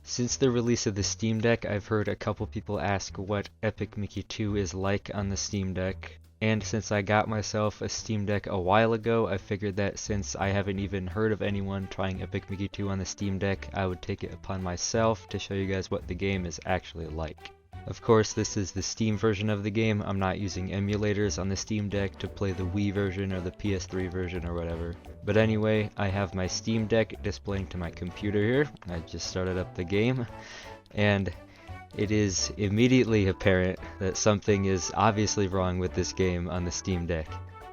Since the release of the Steam Deck, I've heard a couple people ask what Epic Mickey 2 is like on the Steam Deck. And since I got myself a Steam Deck a while ago, I figured that since I haven't even heard of anyone trying Epic Mickey 2 on the Steam Deck, I would take it upon myself to show you guys what the game is actually like. Of course, this is the Steam version of the game. I'm not using emulators on the Steam Deck to play the Wii version or the PS3 version or whatever. But anyway, I have my Steam Deck displaying to my computer here. I just started up the game, and it is immediately apparent that something is obviously wrong with this game on the Steam Deck.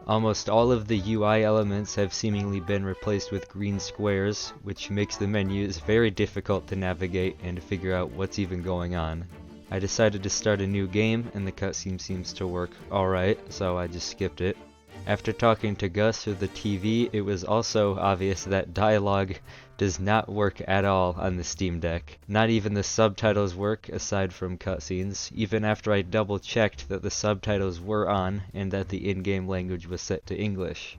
Almost all of the UI elements have seemingly been replaced with green squares, which makes the menus very difficult to navigate and to figure out what's even going on. I decided to start a new game, and the cutscene seems to work alright, so I just skipped it. After talking to Gus through the TV, it was also obvious that dialogue does not work at all on the Steam Deck. Not even the subtitles work, aside from cutscenes, even after I double checked that the subtitles were on and that the in-game language was set to English.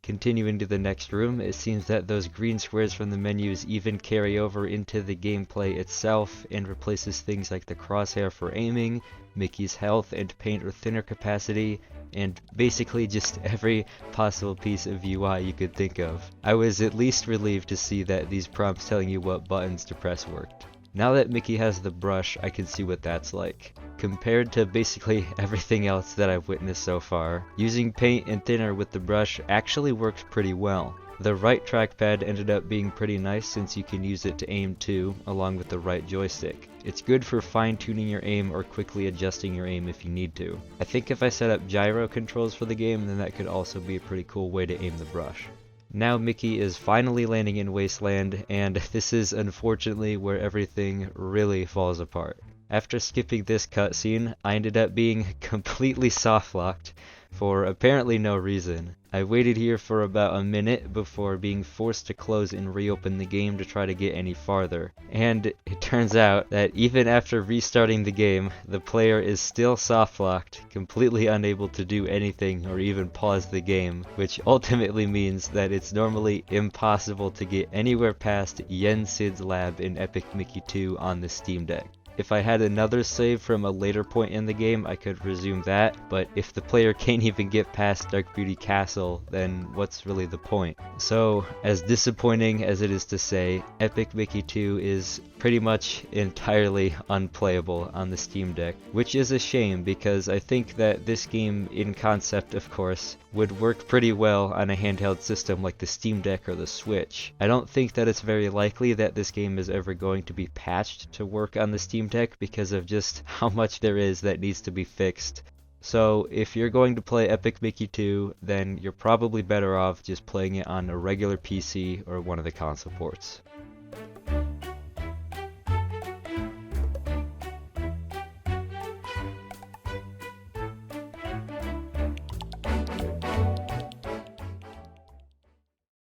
Continuing to the next room, it seems that those green squares from the menus even carry over into the gameplay itself and replaces things like the crosshair for aiming, Mickey's health and paint or thinner capacity, and basically just every possible piece of UI you could think of. I was at least relieved to see that these prompts telling you what buttons to press worked. Now that Mickey has the brush, I can see what that's like. Compared to basically everything else that I've witnessed so far, using paint and thinner with the brush actually works pretty well. The right trackpad ended up being pretty nice since you can use it to aim too, along with the right joystick. It's good for fine-tuning your aim or quickly adjusting your aim if you need to. I think if I set up gyro controls for the game, then that could also be a pretty cool way to aim the brush. Now Mickey is finally landing in Wasteland, and this is unfortunately where everything really falls apart. After skipping this cutscene, I ended up being completely soft-locked for apparently no reason. I waited here for about a minute before being forced to close and reopen the game to try to get any farther. And it turns out that even after restarting the game, the player is still soft-locked, completely unable to do anything or even pause the game, which ultimately means that it's normally impossible to get anywhere past Yen Sid's lab in Epic Mickey 2 on the Steam Deck. If I had another save from a later point in the game, I could resume that, but if the player can't even get past Dark Beauty Castle, then what's really the point? So, as disappointing as it is to say, Epic Mickey 2 is pretty much entirely unplayable on the Steam Deck, which is a shame because I think that this game, in concept of course, would work pretty well on a handheld system like the Steam Deck or the Switch. I don't think that it's very likely that this game is ever going to be patched to work on the Steam Deck because of just how much there is that needs to be fixed. So if you're going to play Epic Mickey 2, then you're probably better off just playing it on a regular PC or one of the console ports.